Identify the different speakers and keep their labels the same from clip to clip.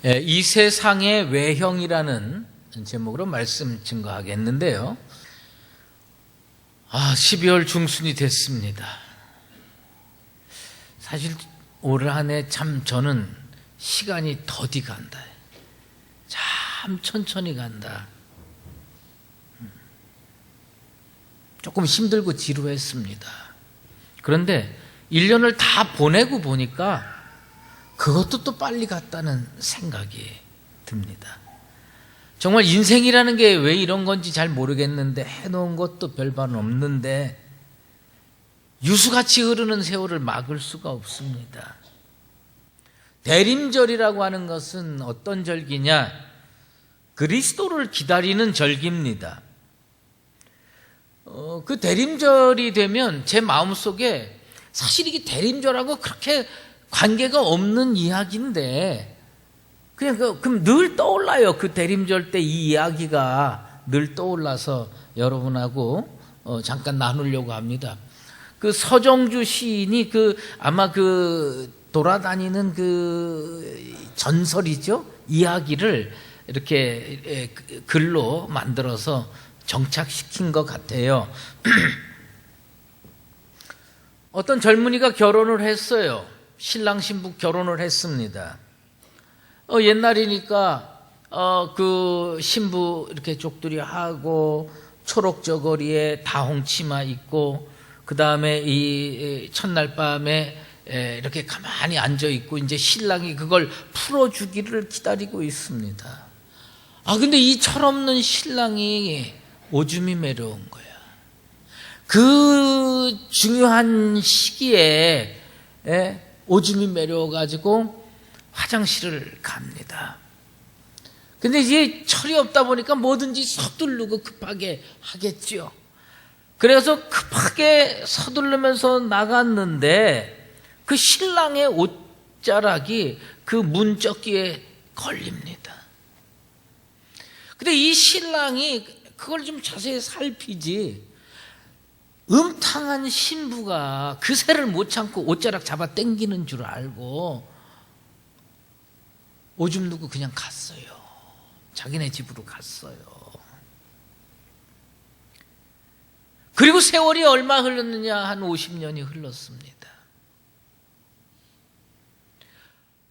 Speaker 1: 이 세상의 외형이라는 제목으로 말씀 증거하겠는데요. 12월 중순이 됐습니다. 사실 올 한 해 참 저는 시간이 더디 간다. 참 천천히 간다. 조금 힘들고 지루했습니다. 그런데 1년을 다 보내고 보니까 그것도 또 빨리 갔다는 생각이 듭니다. 정말 인생이라는 게 왜 이런 건지 잘 모르겠는데 해놓은 것도 별반 없는데 유수같이 흐르는 세월을 막을 수가 없습니다. 대림절이라고 하는 것은 어떤 절기냐? 그리스도를 기다리는 절기입니다. 그 대림절이 되면 제 마음속에 사실 이게 대림절하고 그렇게 관계가 없는 이야기인데 그럼 늘 떠올라요. 그 대림절 때 이 이야기가 늘 떠올라서 여러분하고 잠깐 나누려고 합니다. 그 서정주 시인이 아마 돌아다니는 전설이죠. 이야기를 이렇게 글로 만들어서 정착시킨 것 같아요. 어떤 젊은이가 결혼을 했어요. 신랑 신부 결혼을 했습니다. 옛날이니까 그 신부 이렇게 족두리 하고 초록 저고리에 다홍치마 입고 그 다음에 이 첫날 밤에 이렇게 가만히 앉아 있고 이제 신랑이 그걸 풀어주기를 기다리고 있습니다. 근데 이 철없는 신랑이 오줌이 매려운 거야. 그 중요한 시기에 오줌이 매려워가지고 화장실을 갑니다. 근데 이제 철이 없다 보니까 뭐든지 서두르고 급하게 하겠죠. 그래서 급하게 서두르면서 나갔는데 그 신랑의 옷자락이 그 문짝기에 걸립니다. 근데 이 신랑이 그걸 좀 자세히 살피지 음탕한 신부가 그 새를 못 참고 옷자락 잡아 당기는 줄 알고 오줌 누고 그냥 갔어요. 자기네 집으로 갔어요. 그리고 세월이 얼마 흘렀느냐? 한 50년이 흘렀습니다.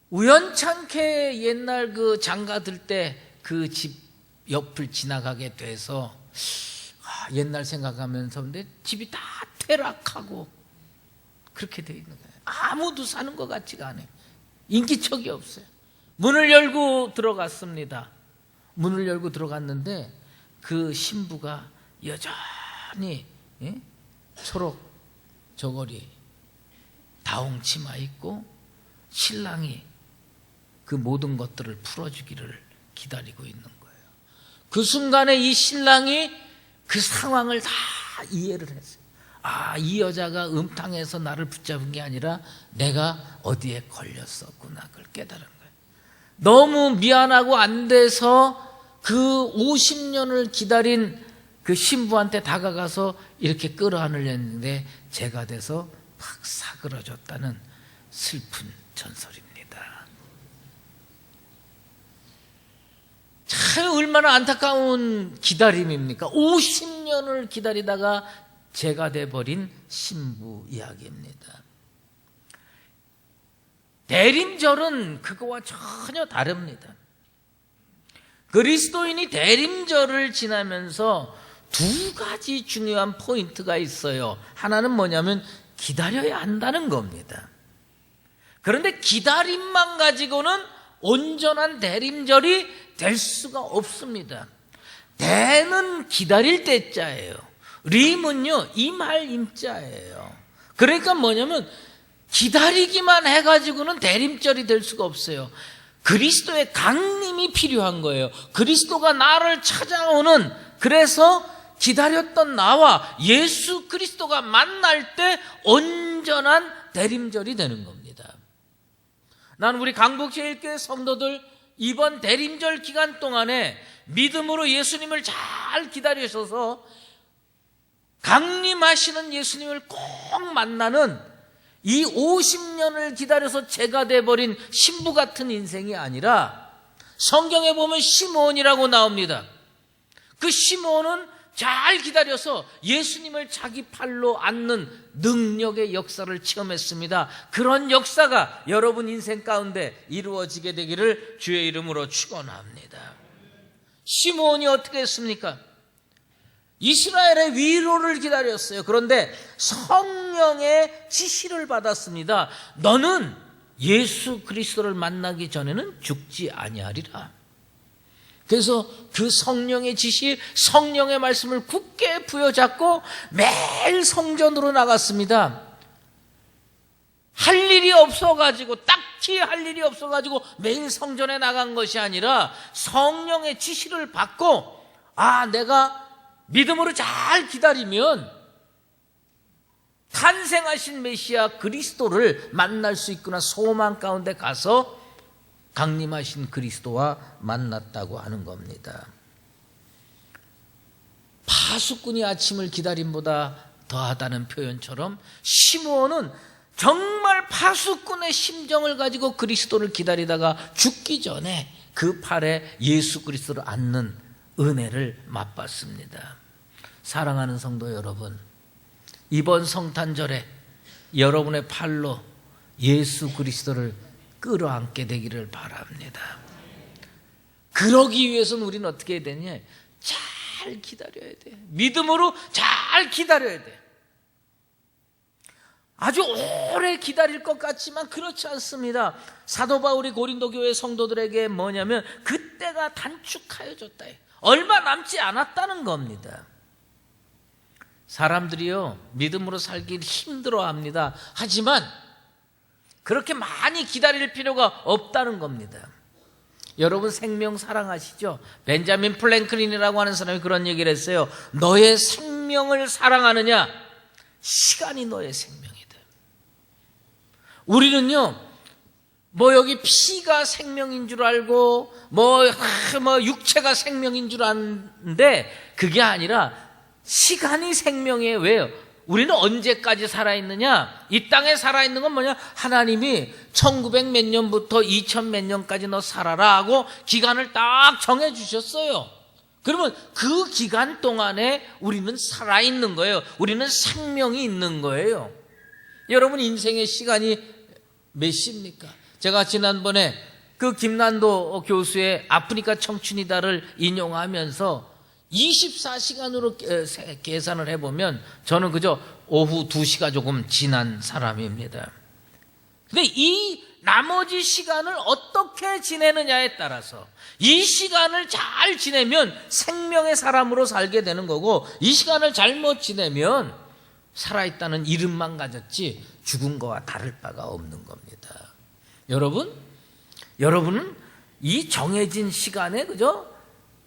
Speaker 1: 우연찮게 옛날 그 장가들 때 그 집 옆을 지나가게 돼서 옛날 생각하면서 근데 집이 다 퇴락하고 그렇게 돼 있는 거예요. 아무도 사는 것 같지가 않아요. 인기척이 없어요. 문을 열고 들어갔습니다. 문을 열고 들어갔는데 그 신부가 여전히 초록 저고리 다홍치마 입고 신랑이 그 모든 것들을 풀어주기를 기다리고 있는 거예요. 그 순간에 이 신랑이 그 상황을 다 이해를 했어요. 이 여자가 음탕해서 나를 붙잡은 게 아니라 내가 어디에 걸렸었구나. 그걸 깨달은 거예요. 너무 미안하고 안 돼서 그 50년을 기다린 그 신부한테 다가가서 이렇게 끌어안으려는데 제가 돼서 팍 사그러졌다는 슬픈 전설입니다. 참 얼마나 안타까운 기다림입니까? 50년을 기다리다가 제가 돼버린 신부 이야기입니다. 대림절은 그거와 전혀 다릅니다. 그리스도인이 대림절을 지나면서 두 가지 중요한 포인트가 있어요. 하나는 뭐냐면 기다려야 한다는 겁니다. 그런데 기다림만 가지고는 온전한 대림절이 될 수가 없습니다. 대는 기다릴 때자예요. 림은요 임할 임자예요. 그러니까 뭐냐면 기다리기만 해가지고는 대림절이 될 수가 없어요. 그리스도의 강림이 필요한 거예요. 그리스도가 나를 찾아오는, 그래서 기다렸던 나와 예수 그리스도가 만날 때 온전한 대림절이 되는 겁니다. 난 우리 강북제일교회 성도들 이번 대림절 기간 동안에 믿음으로 예수님을 잘 기다리셔서 강림하시는 예수님을 꼭 만나는 이 50년을 기다려서 제가 돼버린 신부 같은 인생이 아니라 성경에 보면 시몬이라고 나옵니다. 그 시몬은 잘 기다려서 예수님을 자기 팔로 안는 능력의 역사를 체험했습니다. 그런 역사가 여러분 인생 가운데 이루어지게 되기를 주의 이름으로 축원합니다. 시몬이 어떻게 했습니까? 이스라엘의 위로를 기다렸어요. 그런데 성령의 지시를 받았습니다. 너는 예수 그리스도를 만나기 전에는 죽지 아니하리라. 그래서 그 성령의 지시, 성령의 말씀을 굳게 부여잡고 매일 성전으로 나갔습니다. 할 일이 없어가지고, 딱히 할 일이 없어가지고 매일 성전에 나간 것이 아니라 성령의 지시를 받고, 내가 믿음으로 잘 기다리면 탄생하신 메시아 그리스도를 만날 수 있구나 소망 가운데 가서 강림하신 그리스도와 만났다고 하는 겁니다. 파수꾼이 아침을 기다림보다 더하다는 표현처럼 시므온은 정말 파수꾼의 심정을 가지고 그리스도를 기다리다가 죽기 전에 그 팔에 예수 그리스도를 안는 은혜를 맛봤습니다. 사랑하는 성도 여러분, 이번 성탄절에 여러분의 팔로 예수 그리스도를 끌어안게 되기를 바랍니다. 그러기 위해서는 우리는 어떻게 해야 되냐? 잘 기다려야 돼. 믿음으로 잘 기다려야 돼. 아주 오래 기다릴 것 같지만 그렇지 않습니다. 사도 바울이 고린도 교회 성도들에게 뭐냐면 그때가 단축하여졌다. 얼마 남지 않았다는 겁니다. 사람들이요, 믿음으로 살기 힘들어합니다. 하지만 그렇게 많이 기다릴 필요가 없다는 겁니다. 여러분 생명 사랑하시죠? 벤자민 플랭클린이라고 하는 사람이 그런 얘기를 했어요. 너의 생명을 사랑하느냐? 시간이 너의 생명이다. 우리는요, 여기 피가 생명인 줄 알고 육체가 생명인 줄 아는데 그게 아니라 시간이 생명이에요. 왜요? 우리는 언제까지 살아있느냐? 이 땅에 살아있는 건 뭐냐? 하나님이 1900 몇 년부터 2000 몇 년까지 너 살아라 하고 기간을 딱 정해주셨어요. 그러면 그 기간 동안에 우리는 살아있는 거예요. 우리는 생명이 있는 거예요. 여러분 인생의 시간이 몇입니까? 제가 지난번에 그 김난도 교수의 아프니까 청춘이다를 인용하면서 24시간으로 계산을 해보면 저는 그저 오후 2시가 조금 지난 사람입니다. 근데 이 나머지 시간을 어떻게 지내느냐에 따라서 이 시간을 잘 지내면 생명의 사람으로 살게 되는 거고 이 시간을 잘못 지내면 살아있다는 이름만 가졌지 죽은 거와 다를 바가 없는 겁니다. 여러분은 이 정해진 시간에 그저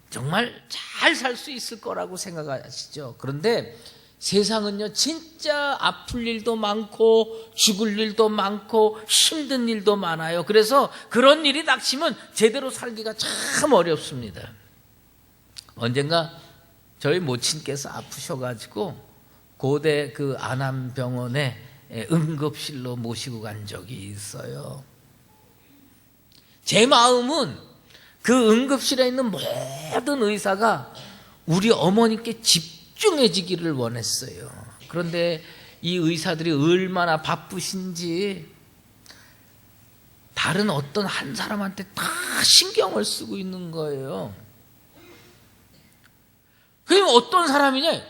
Speaker 1: 정말 잘 살 수 있을 거라고 생각하시죠. 그런데 세상은요 진짜 아플 일도 많고 죽을 일도 많고 힘든 일도 많아요. 그래서 그런 일이 닥치면 제대로 살기가 참 어렵습니다. 언젠가 저희 모친께서 아프셔가지고 고대 그 안암병원에 응급실로 모시고 간 적이 있어요. 제 마음은 그 응급실에 있는 모든 의사가 우리 어머니께 집중해지기를 원했어요. 그런데 이 의사들이 얼마나 바쁘신지 다른 어떤 한 사람한테 다 신경을 쓰고 있는 거예요. 그럼 어떤 사람이냐?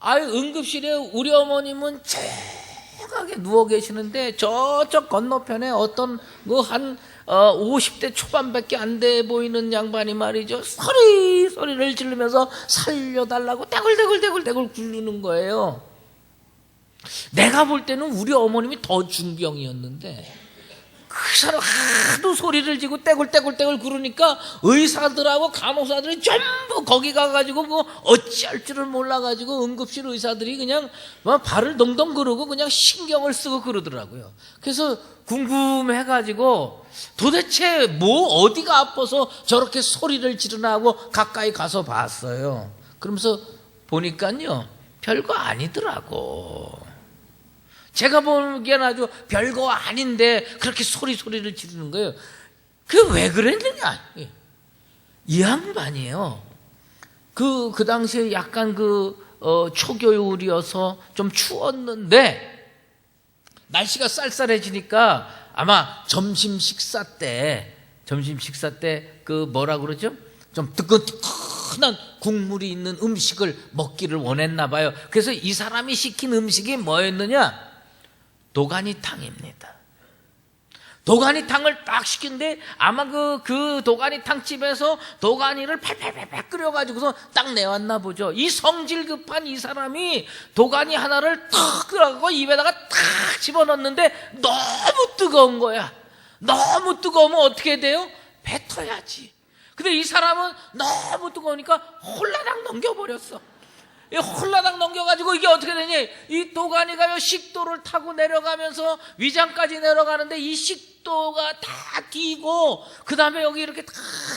Speaker 1: 응급실에 우리 어머님은 조용하게 누워 계시는데 저쪽 건너편에 어떤 한 50대 초반밖에 안 돼 보이는 양반이 말이죠. 소리를 지르면서 살려달라고 떼굴떼굴 굴르는 거예요. 내가 볼 때는 우리 어머님이 더 중병이었는데 그 사람 하도 소리를 지고 떼굴떼굴 구르니까 의사들하고 간호사들이 전부 거기 가가지고 어찌할 줄을 몰라가지고 응급실 의사들이 그냥 발을 동동 구르고 그냥 신경을 쓰고 그러더라고요. 그래서 궁금해가지고 도대체 어디가 아파서 저렇게 소리를 지르나 하고 가까이 가서 봤어요. 그러면서 보니까요 별거 아니더라고. 제가 보기엔 아주 별거 아닌데 그렇게 소리를 지르는 거예요. 그 왜 그랬느냐? 이 양반이에요. 그 당시에 약간 초겨울이어서 좀 추웠는데, 날씨가 쌀쌀해지니까 아마 점심 식사 때 뭐라 그러죠? 좀 뜨끈뜨끈한 국물이 있는 음식을 먹기를 원했나 봐요. 그래서 이 사람이 시킨 음식이 뭐였느냐? 도가니탕입니다. 도가니탕을 딱 시킨데 아마 그 도가니탕 집에서 도가니를 팔팔팔 끓여가지고서 딱 내왔나 보죠. 이 성질 급한 이 사람이 도가니 하나를 탁 끓여가지고 입에다가 탁 집어넣는데 너무 뜨거운 거야. 너무 뜨거우면 어떻게 돼요? 뱉어야지. 근데 이 사람은 너무 뜨거우니까 홀라당 넘겨버렸어. 홀라당 넘겨가지고 이게 어떻게 되니? 이 도가니가요, 식도를 타고 내려가면서 위장까지 내려가는데 이 식도가 다 뒤고 그 다음에 여기 이렇게 다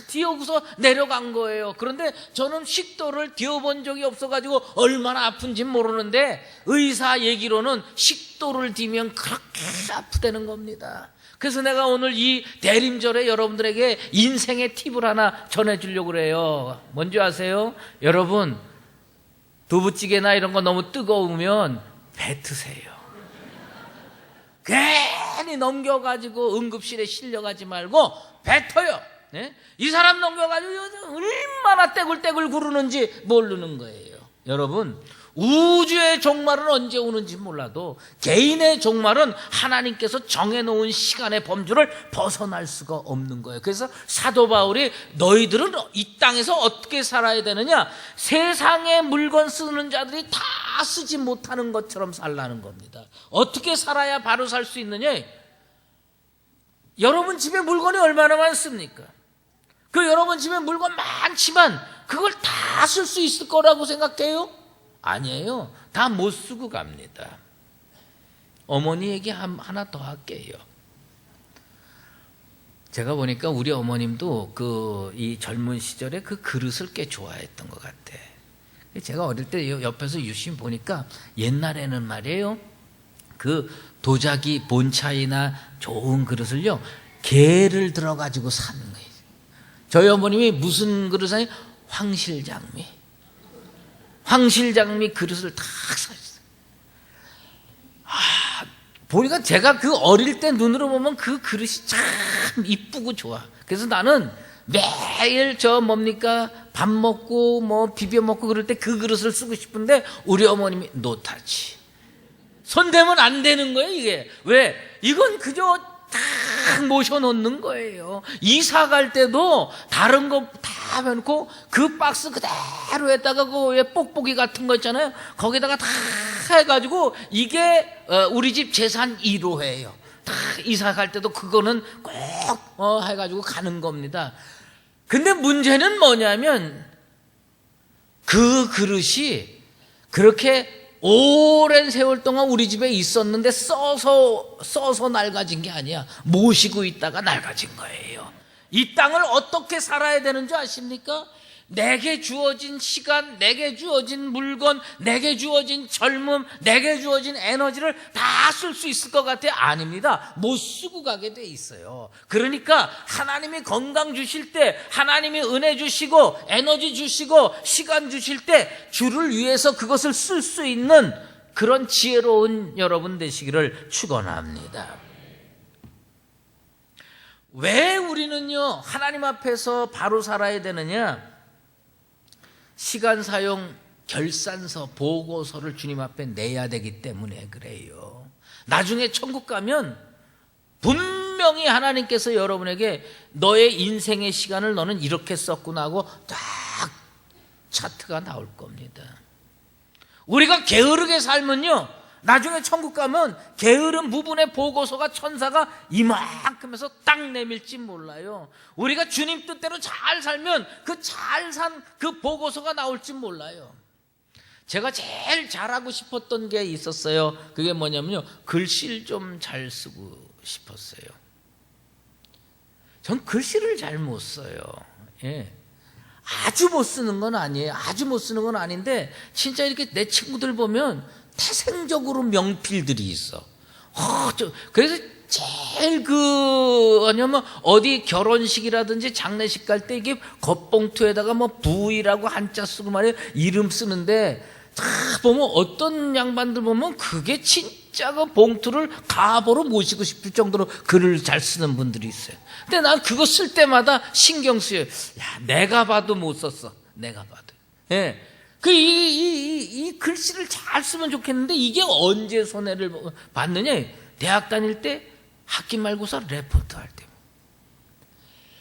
Speaker 1: 뒤어서 내려간 거예요. 그런데 저는 식도를 뒤어본 적이 없어가지고 얼마나 아픈지 모르는데 의사 얘기로는 식도를 뒤면 그렇게 아프다는 겁니다. 그래서 내가 오늘 이 대림절에 여러분들에게 인생의 팁을 하나 전해주려고 그래요. 뭔지 아세요? 여러분, 두부찌개나 이런 거 너무 뜨거우면 뱉으세요. 괜히 넘겨가지고 응급실에 실려가지 말고 뱉어요. 네? 이 사람 넘겨가지고 얼마나 떼굴떼굴 구르는지 모르는 거예요. 여러분, 우주의 종말은 언제 오는지 몰라도 개인의 종말은 하나님께서 정해놓은 시간의 범주를 벗어날 수가 없는 거예요. 그래서 사도 바울이 너희들은 이 땅에서 어떻게 살아야 되느냐? 세상의 물건 쓰는 자들이 다 쓰지 못하는 것처럼 살라는 겁니다. 어떻게 살아야 바로 살 수 있느냐? 여러분 집에 물건이 얼마나 많습니까? 여러분 집에 물건 많지만 그걸 다 쓸 수 있을 거라고 생각해요? 아니에요. 다 못 쓰고 갑니다. 어머니 얘기 하나 더 할게요. 제가 보니까 우리 어머님도 이 젊은 시절에 그 그릇을 꽤 좋아했던 것 같아. 제가 어릴 때 옆에서 유심히 보니까 옛날에는 말이에요, 도자기 본차이나 좋은 그릇을요, 개를 들어가지고 사는 거예요. 저희 어머님이 무슨 그릇 사요? 황실장미 그릇을 다 사셨어요. 보니까 제가 어릴 때 눈으로 보면 그 그릇이 참 이쁘고 좋아. 그래서 나는 매일 밥 먹고 비벼 먹고 그럴 때 그 그릇을 쓰고 싶은데 우리 어머님이 노타치. 손대면 안 되는 거예요, 이게. 왜? 이건 그저 딱 모셔놓는 거예요. 이사 갈 때도 다른 거 다 해놓고 그 박스 그대로에다가 왜 뽁뽁이 같은 거 있잖아요. 거기다가 다 해가지고 이게 우리 집 재산 1호예요. 다 이사 갈 때도 그거는 꼭 해가지고 가는 겁니다. 근데 문제는 뭐냐면 그 그릇이 그렇게 오랜 세월 동안 우리 집에 있었는데 써서 낡아진 게 아니야. 모시고 있다가 낡아진 거예요. 이 땅을 어떻게 살아야 되는 줄 아십니까? 내게 주어진 시간, 내게 주어진 물건, 내게 주어진 젊음, 내게 주어진 에너지를 다 쓸 수 있을 것 같아요? 아닙니다. 못 쓰고 가게 돼 있어요. 그러니까 하나님이 건강 주실 때, 하나님이 은혜 주시고 에너지 주시고 시간 주실 때 주를 위해서 그것을 쓸 수 있는 그런 지혜로운 여러분 되시기를 축원합니다. 왜 우리는요 하나님 앞에서 바로 살아야 되느냐? 시간 사용 결산서, 보고서를 주님 앞에 내야 되기 때문에 그래요. 나중에 천국 가면 분명히 하나님께서 여러분에게 너의 인생의 시간을 너는 이렇게 썼구나 하고 딱 차트가 나올 겁니다. 우리가 게으르게 살면요, 나중에 천국 가면 게으른 부분의 보고서가 천사가 이만큼에서 딱 내밀지 몰라요. 우리가 주님 뜻대로 잘 살면 그 잘 산 그 보고서가 나올지 몰라요. 제가 제일 잘하고 싶었던 게 있었어요. 그게 뭐냐면요, 글씨를 좀 잘 쓰고 싶었어요. 전 글씨를 잘 못 써요. 예. 아주 못 쓰는 건 아니에요. 아주 못 쓰는 건 아닌데 진짜 이렇게 내 친구들 보면 태생적으로 명필들이 있어. 그래서 제일 뭐냐면 어디 결혼식이라든지 장례식 갈 때 이게 겉봉투에다가 뭐 부이라고 한자 쓰고 말이에요. 이름 쓰는데 다 보면 어떤 양반들 보면 그게 진짜 그 봉투를 가보로 모시고 싶을 정도로 글을 잘 쓰는 분들이 있어요. 근데 난 그거 쓸 때마다 신경 쓰여요. 야, 내가 봐도 못 썼어. 내가 봐도. 예. 이 글씨를 잘 쓰면 좋겠는데 이게 언제 손해를 받느냐? 대학 다닐 때 학기 말고사 레포트 할 때.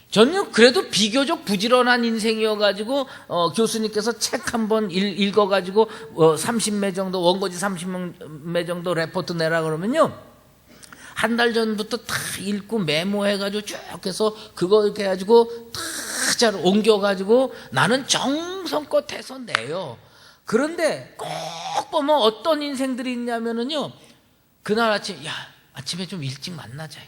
Speaker 1: 저는 그래도 비교적 부지런한 인생이어가지고 교수님께서 책 한 번 읽어가지고 30매 정도 원고지 30매 정도 레포트 내라 그러면요 한 달 전부터 다 읽고 메모해가지고 쭉 해서 그거 이렇게 해가지고 다 잘 옮겨가지고 나는 정성껏 해서 내요. 그런데 꼭 보면 어떤 인생들이 있냐면은요 그날 아침에 좀 일찍 만나자.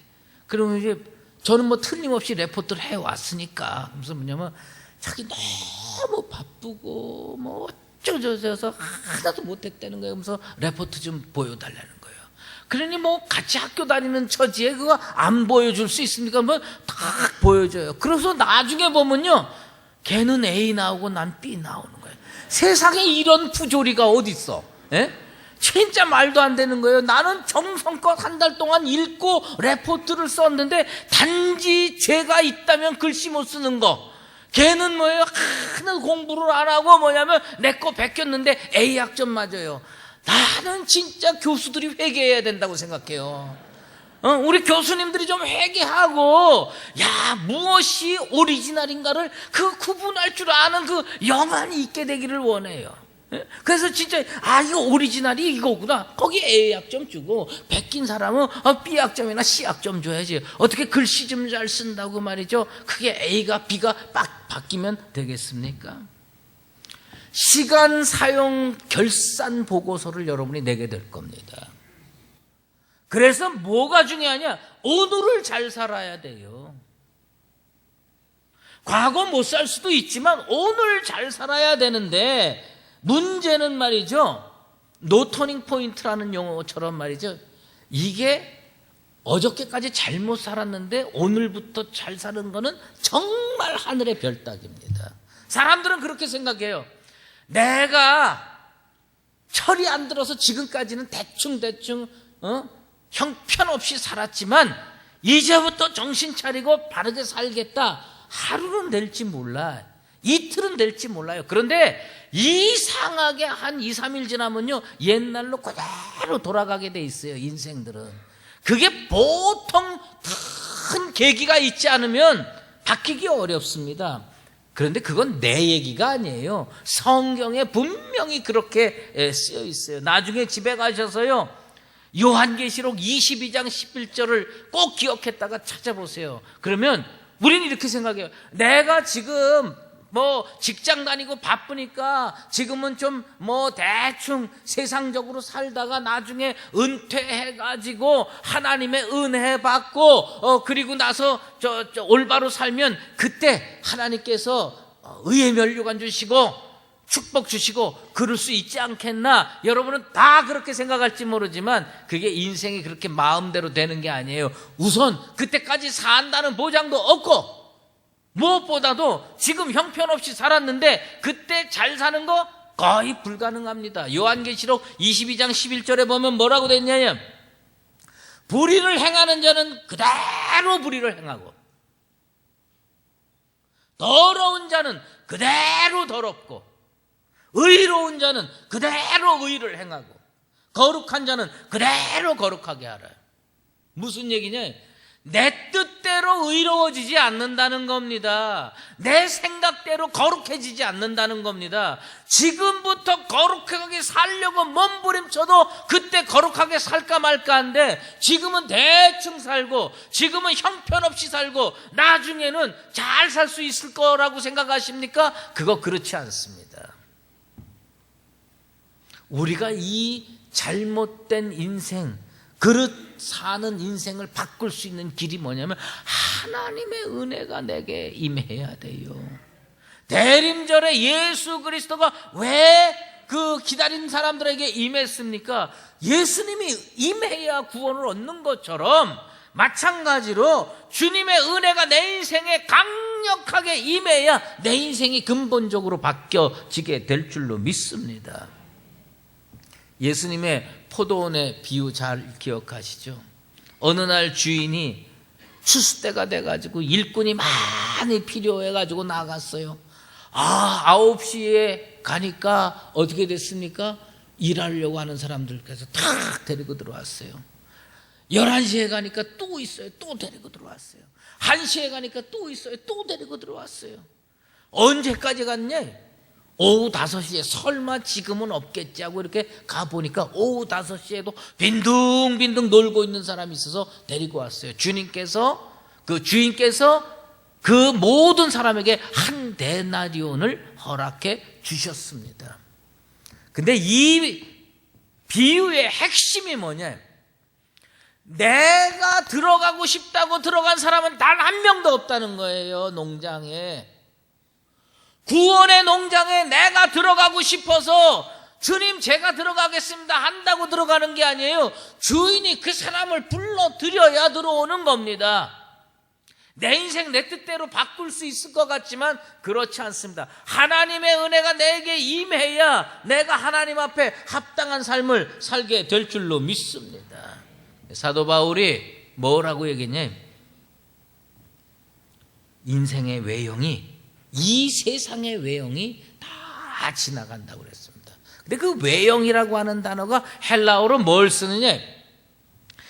Speaker 1: 그러면 이제 저는 뭐 틀림없이 레포트를 해왔으니까 무슨 뭐냐면 자기 너무 바쁘고 뭐 어쩌저쩌서 하나도 못했다는 거예요. 그래서 레포트 좀 보여달라는 거예요. 그러니 뭐 같이 학교 다니는 처지에 그거 안 보여줄 수 있습니까? 뭐 딱 보여줘요. 그래서 나중에 보면요 걔는 A 나오고 난 B 나오는 거예요. 세상에 이런 부조리가 어디 있어? 예? 진짜 말도 안 되는 거예요. 나는 정성껏 한 달 동안 읽고 레포트를 썼는데 단지 죄가 있다면 글씨 못 쓰는 거. 걔는 뭐예요? 하는 공부를 안 하고 뭐냐면 내 거 베꼈는데 A 학점 맞아요. 나는 진짜 교수들이 회개해야 된다고 생각해요. 우리 교수님들이 좀 회개하고 무엇이 오리지널인가를 그 구분할 줄 아는 그 영안이 있게 되기를 원해요. 그래서 진짜 이거 오리지널이 이거구나. 거기 A 학점 주고 베낀 사람은 B 학점이나 C 학점 줘야지. 어떻게 글씨 좀 잘 쓴다고 말이죠. 그게 A가 B가 빡 바뀌면 되겠습니까? 시간 사용 결산 보고서를 여러분이 내게 될 겁니다. 그래서 뭐가 중요하냐? 오늘을 잘 살아야 돼요. 과거 못 살 수도 있지만 오늘 잘 살아야 되는데 문제는 말이죠. 노터닝 포인트라는 용어처럼 말이죠. 이게 어저께까지 잘못 살았는데 오늘부터 잘 사는 거는 정말 하늘의 별 따기입니다. 사람들은 그렇게 생각해요. 내가 철이 안 들어서 지금까지는 대충 형편없이 살았지만 이제부터 정신 차리고 바르게 살겠다. 하루는 될지 몰라. 이틀은 될지 몰라요. 그런데 이상하게 한 2, 3일 지나면요 옛날로 그대로 돌아가게 돼 있어요. 인생들은. 그게 보통 큰 계기가 있지 않으면 바뀌기 어렵습니다. 그런데 그건 내 얘기가 아니에요. 성경에 분명히 그렇게 쓰여 있어요. 나중에 집에 가셔서요 요한계시록 22장 11절을 꼭 기억했다가 찾아보세요. 그러면 우리는 이렇게 생각해요. 내가 지금 뭐 직장 다니고 바쁘니까 지금은 좀 뭐 대충 세상적으로 살다가 나중에 은퇴해가지고 하나님의 은혜 받고 그리고 나서 올바로 살면 그때 하나님께서 의의 면류관 주시고 축복 주시고 그럴 수 있지 않겠나. 여러분은 다 그렇게 생각할지 모르지만 그게 인생이 그렇게 마음대로 되는 게 아니에요. 우선 그때까지 산다는 보장도 없고 무엇보다도 지금 형편없이 살았는데 그때 잘 사는 거 거의 불가능합니다. 요한계시록 22장 11절에 보면 뭐라고 돼 있냐면 불의를 행하는 자는 그대로 불의를 행하고 더러운 자는 그대로 더럽고 의로운 자는 그대로 의를 행하고 거룩한 자는 그대로 거룩하게 하라. 무슨 얘기냐? 내 뜻대로 의로워지지 않는다는 겁니다. 내 생각대로 거룩해지지 않는다는 겁니다. 지금부터 거룩하게 살려고 몸부림쳐도 그때 거룩하게 살까 말까 한데 지금은 대충 살고 지금은 형편없이 살고 나중에는 잘 살 수 있을 거라고 생각하십니까? 그거 그렇지 않습니다. 우리가 이 잘못된 인생 그릇 사는 인생을 바꿀 수 있는 길이 뭐냐면 하나님의 은혜가 내게 임해야 돼요. 대림절에 예수 그리스도가 왜 그 기다린 사람들에게 임했습니까? 예수님이 임해야 구원을 얻는 것처럼 마찬가지로 주님의 은혜가 내 인생에 강력하게 임해야 내 인생이 근본적으로 바뀌어지게 될 줄로 믿습니다. 예수님의 포도원의 비유 잘 기억하시죠? 어느 날 주인이 추수 때가 돼가지고 일꾼이 많이 필요해가지고 나갔어요. 9시에 가니까 어떻게 됐습니까? 일하려고 하는 사람들께서 탁 데리고 들어왔어요. 11시에 가니까 또 있어요. 또 데리고 들어왔어요. 1시에 가니까 또 있어요. 또 데리고 들어왔어요. 언제까지 갔냐? 오후 5시에 설마 지금은 없겠지 하고 이렇게 가보니까 오후 5시에도 빈둥빈둥 놀고 있는 사람이 있어서 데리고 왔어요. 주인께서 그 모든 사람에게 한 데나리온을 허락해 주셨습니다. 근데 이 비유의 핵심이 뭐냐? 내가 들어가고 싶다고 들어간 사람은 단 한 명도 없다는 거예요. 농장에. 구원의 농장에 내가 들어가고 싶어서 주님 제가 들어가겠습니다 한다고 들어가는 게 아니에요. 주인이 그 사람을 불러들여야 들어오는 겁니다. 내 인생 내 뜻대로 바꿀 수 있을 것 같지만 그렇지 않습니다. 하나님의 은혜가 내게 임해야 내가 하나님 앞에 합당한 삶을 살게 될 줄로 믿습니다. 사도 바울이 뭐라고 얘기했냐? 인생의 외형이, 이 세상의 외형이 다 지나간다고 그랬습니다. 근데 그 외형이라고 하는 단어가 헬라어로 뭘 쓰느냐?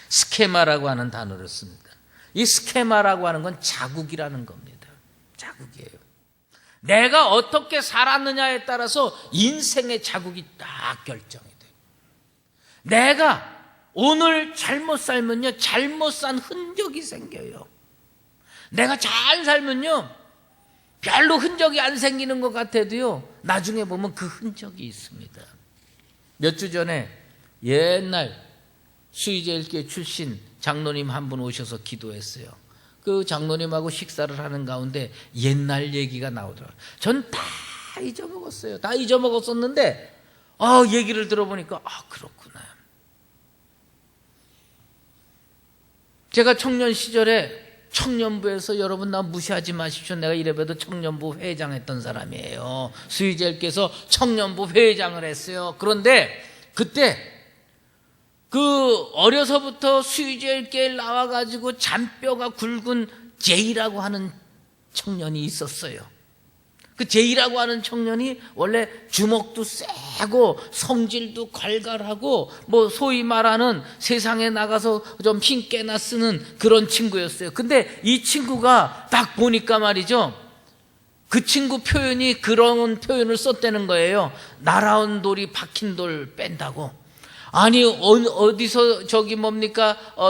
Speaker 1: 스케마라고 하는 단어를 씁니다. 이 스케마라고 하는 건 자국이라는 겁니다. 자국이에요. 내가 어떻게 살았느냐에 따라서 인생의 자국이 딱 결정이 돼요. 내가 오늘 잘못 살면요, 잘못 산 흔적이 생겨요. 내가 잘 살면요, 별로 흔적이 안 생기는 것 같아도요, 나중에 보면 그 흔적이 있습니다. 몇 주 전에 옛날 수의제일교회 출신 장로님 한 분 오셔서 기도했어요. 그 장로님하고 식사를 하는 가운데 옛날 얘기가 나오더라고요. 전 다 잊어먹었어요. 다 잊어먹었었는데 얘기를 들어보니까 그렇구나. 제가 청년 시절에 청년부에서, 여러분 나 무시하지 마십시오, 내가 이래봬도 청년부 회장했던 사람이에요. 수의제일께서 청년부 회장을 했어요. 그런데 그때 어려서부터 수의제일교회에 나와가지고 잔뼈가 굵은 제이라고 하는 청년이 있었어요. 그 제이라고 하는 청년이 원래 주먹도 세고 성질도 괄괄하고 소위 말하는 세상에 나가서 좀 힘께나 쓰는 그런 친구였어요. 근데 이 친구가 딱 보니까 말이죠, 그 친구 표현이 그런 표현을 썼다는 거예요. 날아온 돌이 박힌 돌 뺀다고. 아니 어디서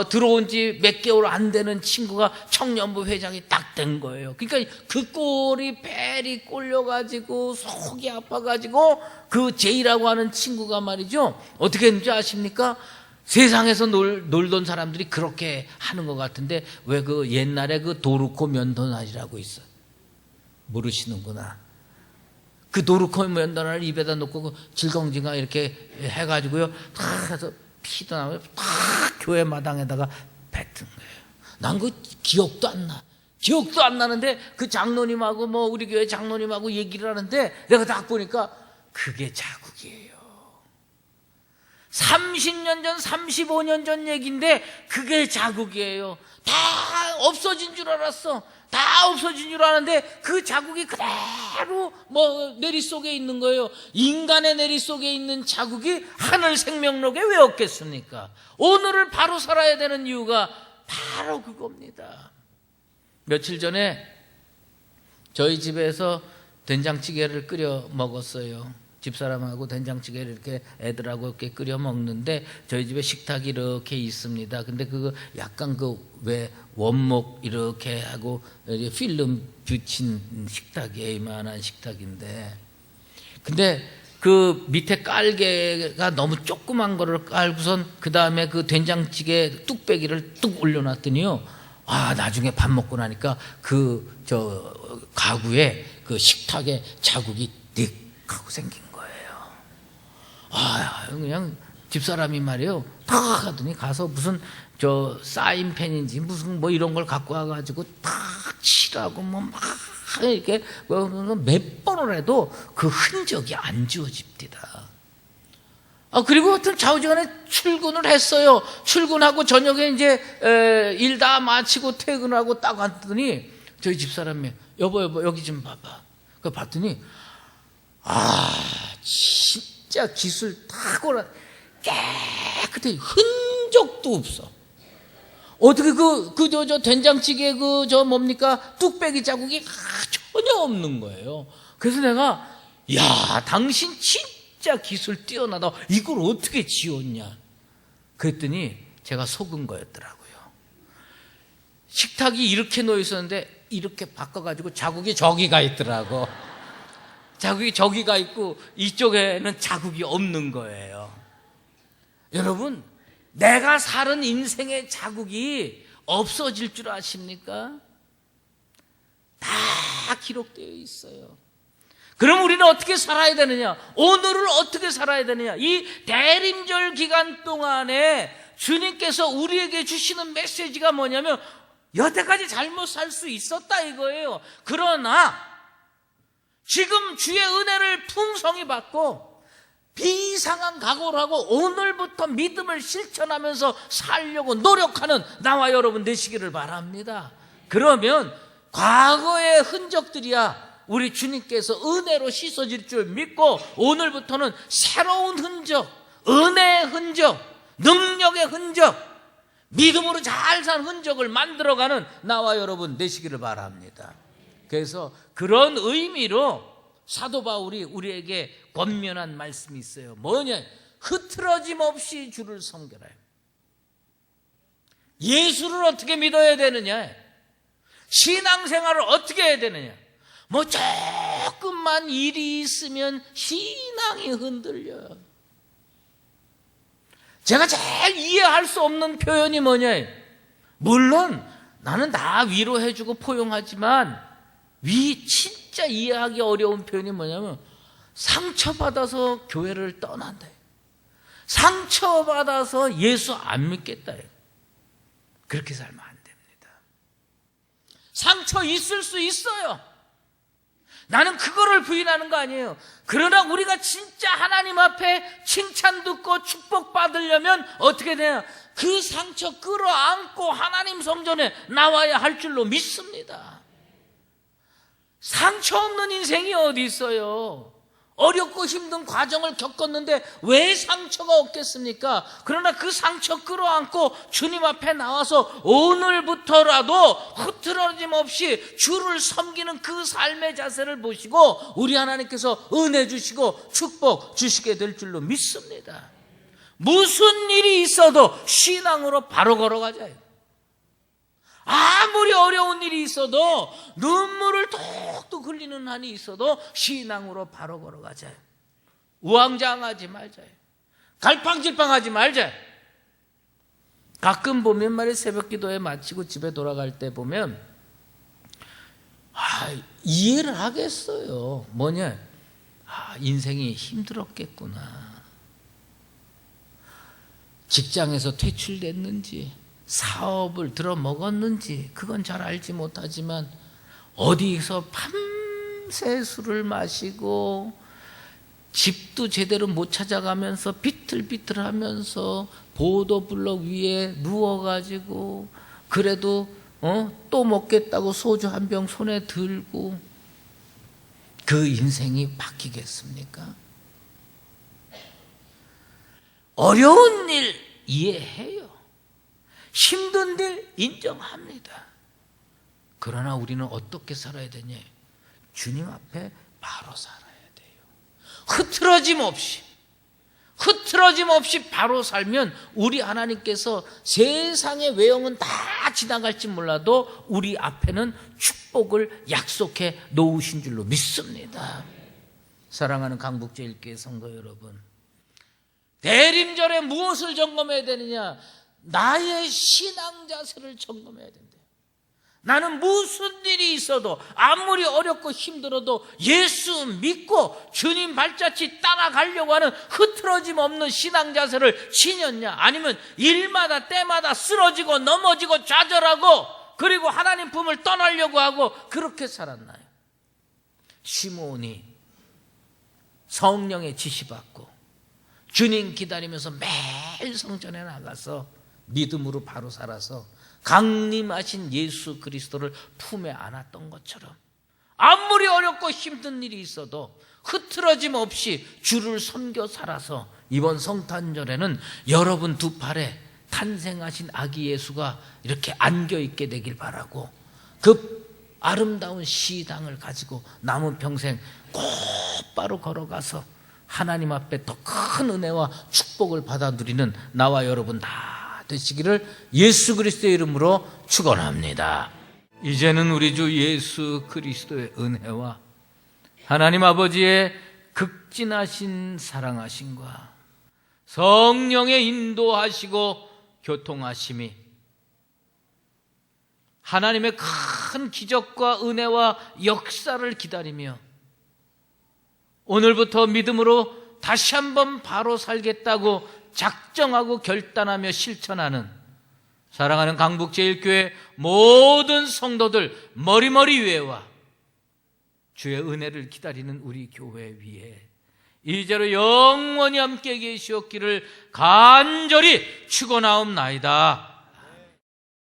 Speaker 1: 들어온 지 몇 개월 안 되는 친구가 청년부 회장이 딱 된 거예요. 그러니까 그 꼴이 벨이 꼴려가지고 속이 아파가지고 그 제이라고 하는 친구가 말이죠, 어떻게 했는지 아십니까? 세상에서 놀던 사람들이 그렇게 하는 것 같은데 왜 그 옛날에 그 도르코 면도날이라고 있어, 모르시는구나. 그 도르코 면도날을 입에다 놓고 그 질겅질겅 이렇게 해가지고요, 탁 해서 피도 나고 탁 교회 마당에다가 뱉은 거예요. 난 그 기억도 안 나. 기억도 안 나는데 그 장로님하고 우리 교회 장로님하고 얘기를 하는데 내가 딱 보니까 그게 자국이에요. 30년 전, 35년 전 얘기인데 그게 자국이에요. 다 없어진 줄 알았어. 다 없어진 줄 아는데 그 자국이 그대로 내리 속에 있는 거예요. 인간의 내리 속에 있는 자국이 하늘 생명록에 왜 없겠습니까? 오늘을 바로 살아야 되는 이유가 바로 그겁니다. 며칠 전에 저희 집에서 된장찌개를 끓여 먹었어요. 집사람하고 된장찌개를 이렇게 애들하고 이렇게 끓여 먹는데 저희 집에 식탁이 이렇게 있습니다. 근데 그거 약간 왜 원목 이렇게 하고 필름 붙인 식탁이에요. 이만한 식탁인데, 근데 그 밑에 깔개가 너무 조그만 거를 깔고선 그 다음에 그 된장찌개 뚝배기를 뚝 올려놨더니요, 나중에 밥 먹고 나니까 가구에 그 식탁에 자국이 띡 하고 생긴 거예요. 그냥 집사람이 말이에요. 탁 하더니 가서 무슨 저 사인펜인지 무슨 뭐 이런 걸 갖고 와가지고 탁 칠하고 뭐 막 이렇게 몇 번을 해도 그 흔적이 안 지워집니다. 그리고 하여튼 좌우지간에 출근을 했어요. 출근하고 저녁에 이제 일 다 마치고 퇴근하고 딱 왔더니 저희 집사람이 여보 여기 좀 봐봐. 그 봤더니 진짜 기술 탁월한 깨끗해. 흔적도 없어. 어떻게 저 된장찌개 저 뭡니까 뚝배기 자국이 전혀 없는 거예요. 그래서 내가 야 당신 진짜 기술 뛰어나다. 이걸 어떻게 지웠냐. 그랬더니 제가 속은 거였더라고요. 식탁이 이렇게 놓여 있었는데 이렇게 바꿔가지고 자국이 저기가 있더라고. 자국이 저기가 있고 이쪽에는 자국이 없는 거예요. 여러분, 내가 사는 인생의 자국이 없어질 줄 아십니까? 다 기록되어 있어요. 그럼 우리는 어떻게 살아야 되느냐? 오늘을 어떻게 살아야 되느냐? 이 대림절 기간 동안에 주님께서 우리에게 주시는 메시지가 뭐냐면 여태까지 잘못 살 수 있었다 이거예요. 그러나 지금 주의 은혜를 풍성히 받고 비상한 각오를 하고 오늘부터 믿음을 실천하면서 살려고 노력하는 나와 여러분 되시기를 바랍니다. 그러면 과거의 흔적들이야 우리 주님께서 은혜로 씻어질 줄 믿고 오늘부터는 새로운 흔적, 은혜의 흔적, 능력의 흔적, 믿음으로 잘 산 흔적을 만들어가는 나와 여러분 되시기를 바랍니다. 그래서 그런 의미로 사도 바울이 우리에게 권면한 말씀이 있어요. 뭐냐? 흐트러짐 없이 주를 섬겨라. 예수를 어떻게 믿어야 되느냐? 신앙생활을 어떻게 해야 되느냐? 뭐 조금만 일이 있으면 신앙이 흔들려요. 제가 제일 이해할 수 없는 표현이 뭐냐? 물론 나는 다 위로해주고 포용하지만 진짜 이해하기 어려운 표현이 뭐냐면 상처받아서 교회를 떠난다. 상처받아서 예수 안 믿겠다. 그렇게 살면 안 됩니다. 상처 있을 수 있어요. 나는 그거를 부인하는 거 아니에요. 그러나 우리가 진짜 하나님 앞에 칭찬 듣고 축복받으려면 어떻게 돼요? 그 상처 끌어안고 하나님 성전에 나와야 할 줄로 믿습니다. 상처 없는 인생이 어디 있어요? 어렵고 힘든 과정을 겪었는데 왜 상처가 없겠습니까? 그러나 그 상처 끌어안고 주님 앞에 나와서 오늘부터라도 흐트러짐 없이 주를 섬기는 그 삶의 자세를 보시고 우리 하나님께서 은혜 주시고 축복 주시게 될 줄로 믿습니다. 무슨 일이 있어도 신앙으로 바로 걸어가자요. 아무리 어려운 일이 있어도 눈물을 톡톡 흘리는 한이 있어도 신앙으로 바로 걸어가자요. 우왕좌왕하지 말자요. 갈팡질팡하지 말자요. 가끔 보면 말이에요, 새벽 기도회 마치고 집에 돌아갈 때 보면 이해를 하겠어요. 뭐냐? 인생이 힘들었겠구나. 직장에서 퇴출됐는지 사업을 들어먹었는지 그건 잘 알지 못하지만 어디서 밤새 술을 마시고 집도 제대로 못 찾아가면서 비틀비틀하면서 보도블럭 위에 누워가지고 그래도 또 먹겠다고 소주 한 병 손에 들고 그 인생이 바뀌겠습니까? 어려운 일 이해해요. 힘든 일 인정합니다. 그러나 우리는 어떻게 살아야 되냐? 주님 앞에 바로 살아야 돼요. 흐트러짐 없이 바로 살면 우리 하나님께서 세상의 외형은 다 지나갈지 몰라도 우리 앞에는 축복을 약속해 놓으신 줄로 믿습니다. 사랑하는 강북제일교회 성도 여러분, 대림절에 무엇을 점검해야 되느냐? 나의 신앙 자세를 점검해야 된다. 나는 무슨 일이 있어도 아무리 어렵고 힘들어도 예수 믿고 주님 발자취 따라가려고 하는 흐트러짐 없는 신앙 자세를 지녔냐? 아니면 일마다 때마다 쓰러지고 넘어지고 좌절하고 그리고 하나님 품을 떠나려고 하고 그렇게 살았나요? 시므온이 성령의 지시받고 주님 기다리면서 매일 성전에 나가서 믿음으로 바로 살아서 강림하신 예수 그리스도를 품에 안았던 것처럼 아무리 어렵고 힘든 일이 있어도 흐트러짐 없이 주를 섬겨 살아서 이번 성탄절에는 여러분 두 팔에 탄생하신 아기 예수가 이렇게 안겨있게 되길 바라고 그 아름다운 시당을 가지고 남은 평생 곧바로 걸어가서 하나님 앞에 더 큰 은혜와 축복을 받아 누리는 나와 여러분 다 되시기를 예수 그리스도의 이름으로 축원합니다. 이제는 우리 주 예수 그리스도의 은혜와 하나님 아버지의 극진하신 사랑하심과 성령의 인도하시고 교통하심이 하나님의 큰 기적과 은혜와 역사를 기다리며 오늘부터 믿음으로 다시 한번 바로 살겠다고 작정하고 결단하며 실천하는 사랑하는 강북제일교회 모든 성도들 머리머리 위에와 주의 은혜를 기다리는 우리 교회 위에 이제로 영원히 함께 계시옵기를 간절히 축원하옵나이다.